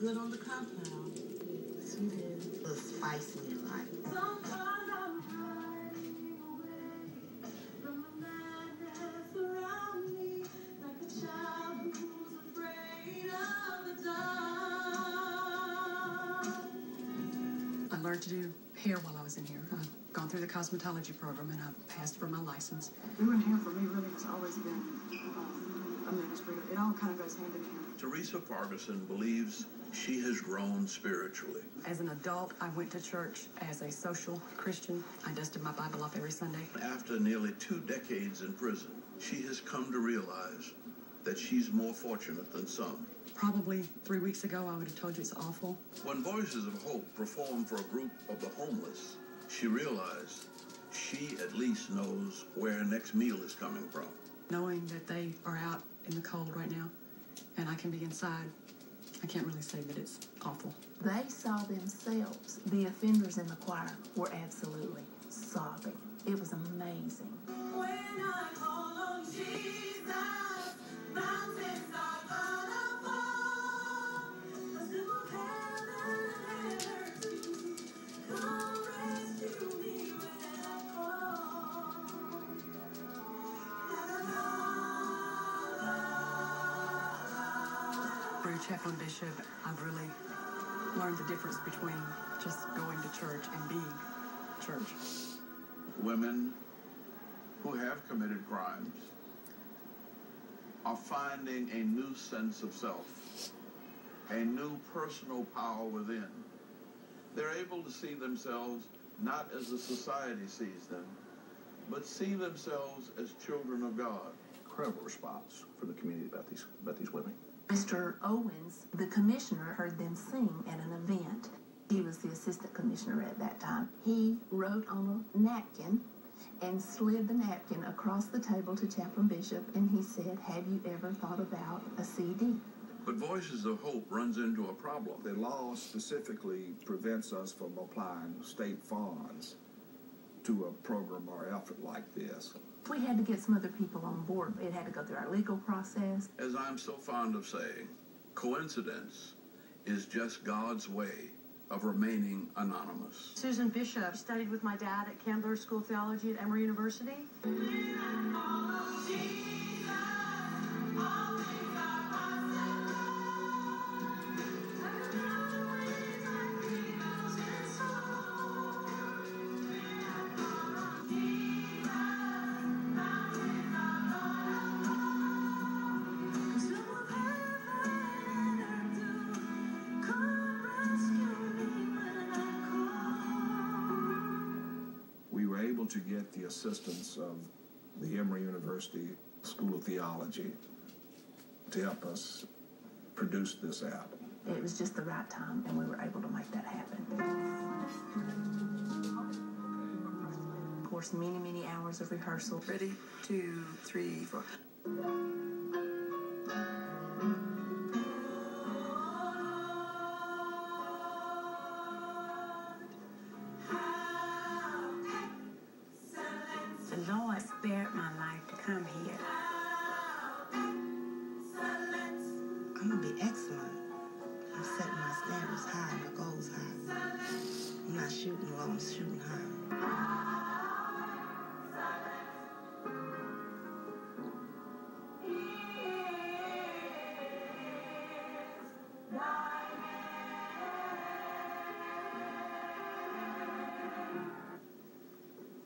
good on the compound. Yes, she did. A little spicy in life. I learned to do hair while I was in here. I've gone through the cosmetology program and I've passed for my license. Doing hair for me really has always been a ministry. It all kind of goes hand in hand. Teresa Farguson believes she has grown spiritually. As an adult, I went to church as a social Christian. I dusted my Bible off every Sunday. After nearly 2 decades in prison, she has come to realize that she's more fortunate than some. Probably 3 weeks ago, I would have told you it's awful. When Voices of Hope performed for a group of the homeless, she realized she at least knows where her next meal is coming from. Knowing that they are out in the cold right now, and I can be inside, I can't really say that it's awful. They saw themselves. The offenders in the choir were absolutely sobbing. It was amazing. When I call on Jesus, mountains are gonna fall. A simple prayer to come rescue me when I call. Through Chaplain Bishop, I've really learned the difference between just going to church and being church. Women who have committed crimes are finding a new sense of self, a new personal power within. They're able to see themselves not as the society sees them, but see themselves as children of God. Incredible response from the community about these women. Mr. Owens, the commissioner, heard them sing at an event. He was the assistant commissioner at that time. He wrote on a napkin and slid the napkin across the table to Chaplain Bishop, and he said, "Have you ever thought about a CD?" But Voices of Hope runs into a problem. The law specifically prevents us from applying state funds to a program or effort like this. We had to get some other people on board. It had to go through our legal process. As I'm so fond of saying, coincidence is just God's way of remaining anonymous. Susan Bishop studied with my dad at Candler School of Theology at Emory University. We were able to get the assistance of the Emory University School of Theology to help us produce this album. It was just the right time, and we were able to make that happen. Of course, many, many hours of rehearsal. Ready? 2, 3, 4. The Lord spared my life to come here. I'm gonna be excellent. I'm setting my standards high, my goals high. I'm not shooting low, I'm shooting high.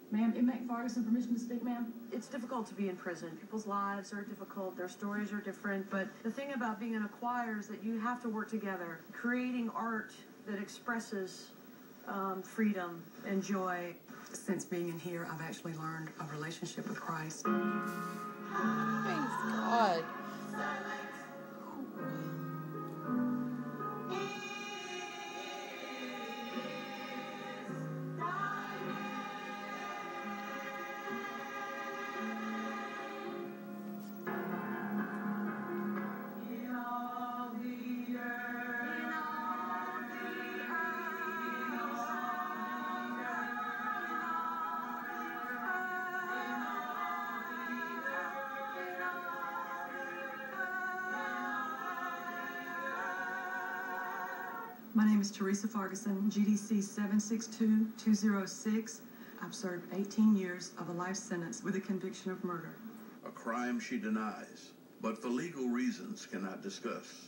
Ma'am, inmate Farguson, permission to speak, ma'am? It's difficult to be in prison. People's lives are difficult, their stories are different, but the thing about being in a choir is that you have to work together, creating art that expresses freedom and joy. Since being in here, I've actually learned a relationship with Christ. Praise God. My name is Teresa Ferguson, GDC 762206. I've served 18 years of a life sentence with a conviction of murder. A crime she denies, but for legal reasons cannot discuss.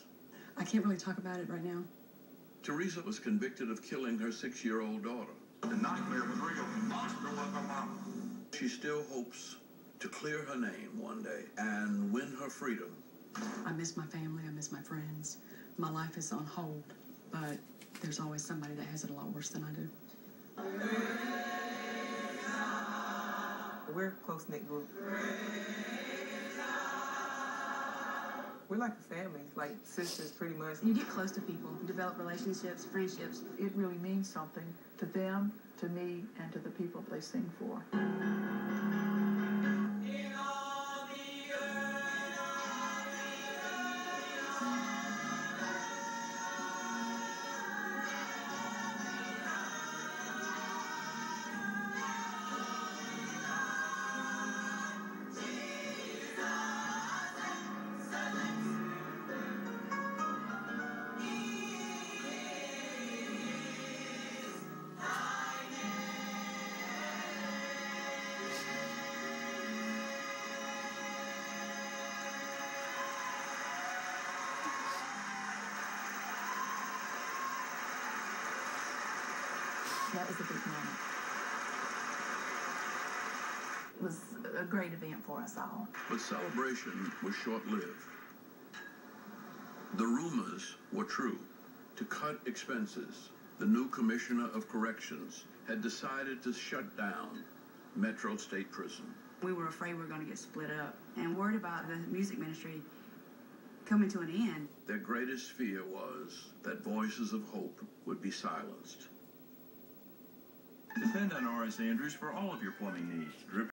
I can't really talk about it right now. Teresa was convicted of killing her 6-year-old daughter. The nightmare was real. Monster was my mama. She still hopes to clear her name one day and win her freedom. I miss my family, I miss my friends. My life is on hold, but there's always somebody that has it a lot worse than I do. We're a close-knit group. We're like a family, like sisters pretty much. You get close to people, develop relationships, friendships. It really means something to them, to me, and to the people they sing for. That was a big moment. It was a great event for us all. But celebration was short-lived. The rumors were true. To cut expenses, the new Commissioner of Corrections had decided to shut down Metro State Prison. We were afraid we were going to get split up and worried about the music ministry coming to an end. Their greatest fear was that voices of hope would be silenced. Depend on R.S. Andrews for all of your plumbing needs.